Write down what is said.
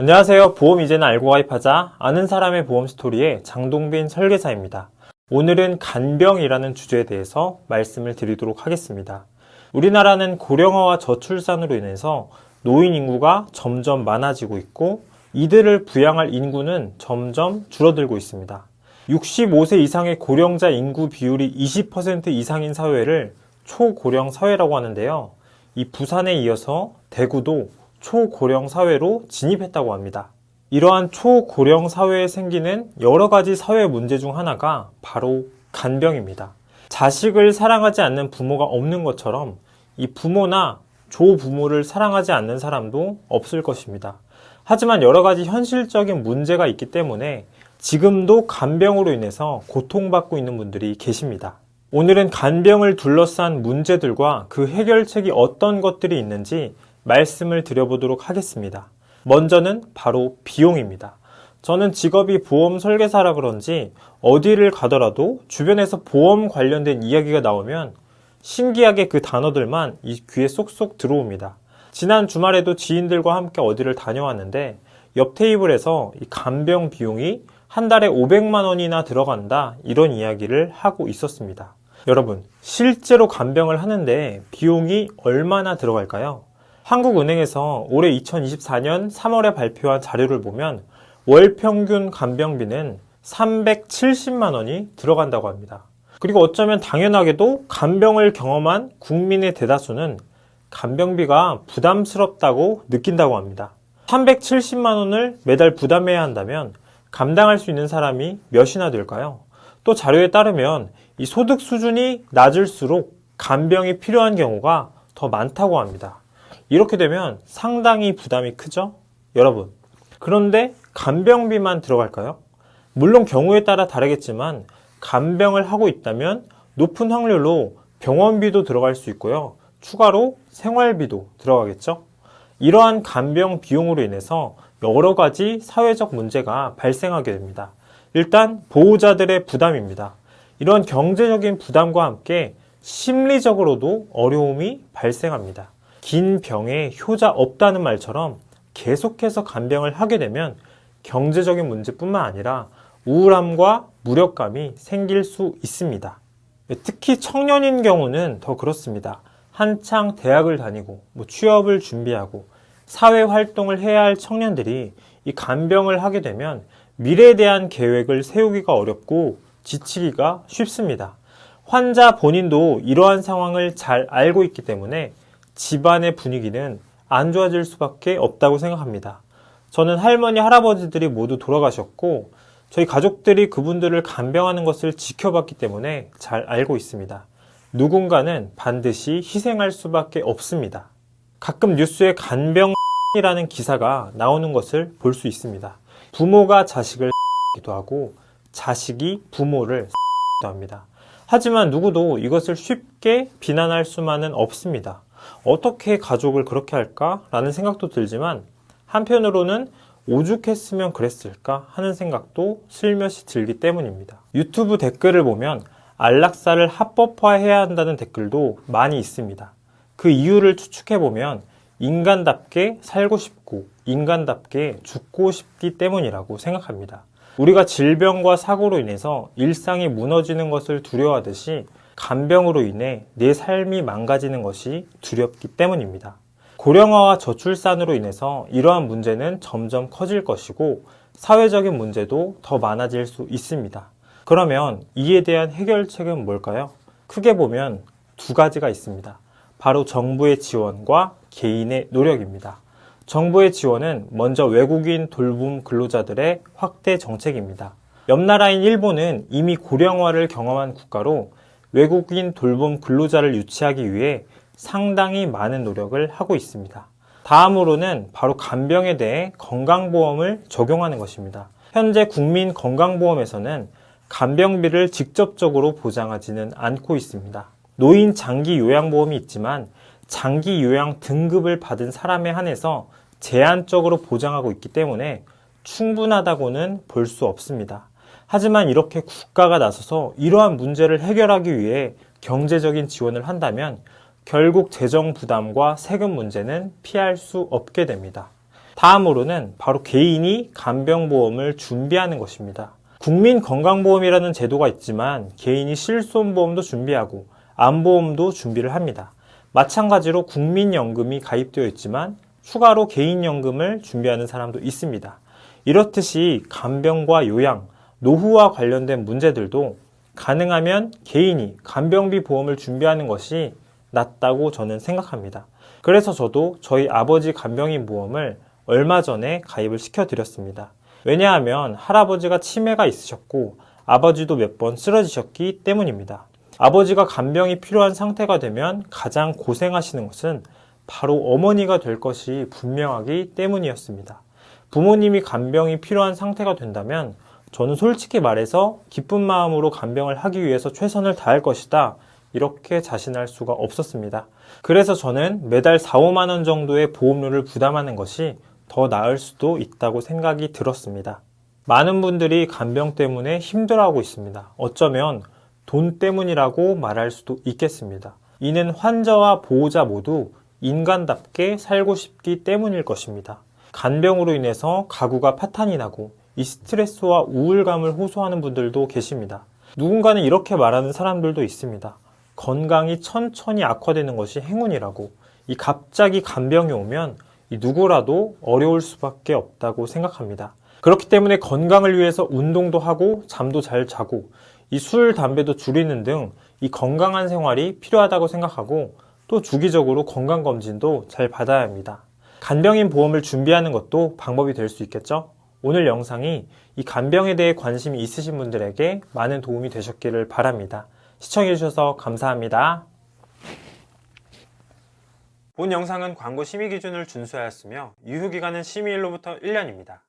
안녕하세요. 보험 이제는 알고 가입하자. 아는 사람의 보험 스토리의 장동빈 설계사입니다. 오늘은 간병이라는 주제에 대해서 말씀을 드리도록 하겠습니다. 우리나라는 고령화와 저출산으로 인해서 노인 인구가 점점 많아지고 있고 이들을 부양할 인구는 점점 줄어들고 있습니다. 65세 이상의 고령자 인구 비율이 20% 이상인 사회를 초고령 사회라고 하는데요. 이 부산에 이어서 대구도 초고령 사회로 진입했다고 합니다. 이러한 초고령 사회에 생기는 여러 가지 사회 문제 중 하나가 바로 간병입니다. 자식을 사랑하지 않는 부모가 없는 것처럼 이 부모나 조부모를 사랑하지 않는 사람도 없을 것입니다. 하지만 여러 가지 현실적인 문제가 있기 때문에 지금도 간병으로 인해서 고통받고 있는 분들이 계십니다. 오늘은 간병을 둘러싼 문제들과 그 해결책이 어떤 것들이 있는지 말씀을 드려보도록 하겠습니다. 먼저는 바로 비용입니다. 저는 직업이 보험 설계사라 그런지 어디를 가더라도 주변에서 보험 관련된 이야기가 나오면 신기하게 그 단어들만 이 귀에 쏙쏙 들어옵니다. 지난 주말에도 지인들과 함께 어디를 다녀왔는데 옆 테이블에서 이 간병 비용이 한 달에 500만 원이나 들어간다 이런 이야기를 하고 있었습니다. 여러분, 실제로 간병을 하는데 비용이 얼마나 들어갈까요? 한국은행에서 올해 2024년 3월에 발표한 자료를 보면 월 평균 간병비는 370만 원이 들어간다고 합니다. 그리고 어쩌면 당연하게도 간병을 경험한 국민의 대다수는 간병비가 부담스럽다고 느낀다고 합니다. 370만 원을 매달 부담해야 한다면 감당할 수 있는 사람이 몇이나 될까요? 또 자료에 따르면 이 소득 수준이 낮을수록 간병이 필요한 경우가 더 많다고 합니다. 이렇게 되면 상당히 부담이 크죠? 여러분, 그런데 간병비만 들어갈까요? 물론 경우에 따라 다르겠지만 간병을 하고 있다면 높은 확률로 병원비도 들어갈 수 있고요. 추가로 생활비도 들어가겠죠? 이러한 간병 비용으로 인해서 여러 가지 사회적 문제가 발생하게 됩니다. 일단 보호자들의 부담입니다. 이런 경제적인 부담과 함께 심리적으로도 어려움이 발생합니다. 긴 병에 효자 없다는 말처럼 계속해서 간병을 하게 되면 경제적인 문제뿐만 아니라 우울함과 무력감이 생길 수 있습니다. 특히 청년인 경우는 더 그렇습니다. 한창 대학을 다니고 취업을 준비하고 사회활동을 해야 할 청년들이 이 간병을 하게 되면 미래에 대한 계획을 세우기가 어렵고 지치기가 쉽습니다. 환자 본인도 이러한 상황을 잘 알고 있기 때문에 집안의 분위기는 안 좋아질 수밖에 없다고 생각합니다. 저는 할머니, 할아버지들이 모두 돌아가셨고 저희 가족들이 그분들을 간병하는 것을 지켜봤기 때문에 잘 알고 있습니다. 누군가는 반드시 희생할 수밖에 없습니다. 가끔 뉴스에 간병이라는 기사가 나오는 것을 볼 수 있습니다. 부모가 자식을 기도 하고 자식이 부모를 기도 합니다. 하지만 누구도 이것을 쉽게 비난할 수만은 없습니다. 어떻게 가족을 그렇게 할까? 라는 생각도 들지만 한편으로는 오죽했으면 그랬을까? 하는 생각도 슬며시 들기 때문입니다. 유튜브 댓글을 보면 안락사를 합법화해야 한다는 댓글도 많이 있습니다. 그 이유를 추측해보면 인간답게 살고 싶고 인간답게 죽고 싶기 때문이라고 생각합니다. 우리가 질병과 사고로 인해서 일상이 무너지는 것을 두려워하듯이 간병으로 인해 내 삶이 망가지는 것이 두렵기 때문입니다. 고령화와 저출산으로 인해서 이러한 문제는 점점 커질 것이고 사회적인 문제도 더 많아질 수 있습니다. 그러면 이에 대한 해결책은 뭘까요? 크게 보면 두 가지가 있습니다. 바로 정부의 지원과 개인의 노력입니다. 정부의 지원은 먼저 외국인 돌봄 근로자들의 확대 정책입니다. 옆 나라인 일본은 이미 고령화를 경험한 국가로 외국인 돌봄 근로자를 유치하기 위해 상당히 많은 노력을 하고 있습니다. 다음으로는 바로 간병에 대해 건강보험을 적용하는 것입니다. 현재 국민건강보험에서는 간병비를 직접적으로 보장하지는 않고 있습니다. 노인 장기 요양보험이 있지만 장기 요양 등급을 받은 사람에 한해서 제한적으로 보장하고 있기 때문에 충분하다고는 볼 수 없습니다. 하지만 이렇게 국가가 나서서 이러한 문제를 해결하기 위해 경제적인 지원을 한다면 결국 재정 부담과 세금 문제는 피할 수 없게 됩니다. 다음으로는 바로 개인이 간병보험을 준비하는 것입니다. 국민건강보험이라는 제도가 있지만 개인이 실손보험도 준비하고 암보험도 준비를 합니다. 마찬가지로 국민연금이 가입되어 있지만 추가로 개인연금을 준비하는 사람도 있습니다. 이렇듯이 간병과 요양, 노후와 관련된 문제들도 가능하면 개인이 간병비 보험을 준비하는 것이 낫다고 저는 생각합니다. 그래서 저도 저희 아버지 간병인 보험을 얼마 전에 가입을 시켜드렸습니다. 왜냐하면 할아버지가 치매가 있으셨고 아버지도 몇 번 쓰러지셨기 때문입니다. 아버지가 간병이 필요한 상태가 되면 가장 고생하시는 것은 바로 어머니가 될 것이 분명하기 때문이었습니다. 부모님이 간병이 필요한 상태가 된다면 저는 솔직히 말해서 기쁜 마음으로 간병을 하기 위해서 최선을 다할 것이다. 이렇게 자신할 수가 없었습니다. 그래서 저는 매달 4, 5만 원 정도의 보험료를 부담하는 것이 더 나을 수도 있다고 생각이 들었습니다. 많은 분들이 간병 때문에 힘들어하고 있습니다. 어쩌면 돈 때문이라고 말할 수도 있겠습니다. 이는 환자와 보호자 모두 인간답게 살고 싶기 때문일 것입니다. 간병으로 인해서 가구가 파탄이 나고 이 스트레스와 우울감을 호소하는 분들도 계십니다. 누군가는 이렇게 말하는 사람들도 있습니다. 건강이 천천히 악화되는 것이 행운이라고. 이 갑자기 간병이 오면 이 누구라도 어려울 수밖에 없다고 생각합니다. 그렇기 때문에 건강을 위해서 운동도 하고 잠도 잘 자고 이 술, 담배도 줄이는 등 이 건강한 생활이 필요하다고 생각하고 또 주기적으로 건강검진도 잘 받아야 합니다. 간병인 보험을 준비하는 것도 방법이 될 수 있겠죠? 오늘 영상이 이 간병에 대해 관심이 있으신 분들에게 많은 도움이 되셨기를 바랍니다. 시청해주셔서 감사합니다. 본 영상은 광고 심의 기준을 준수하였으며 유효기간은 심의일로부터 1년입니다.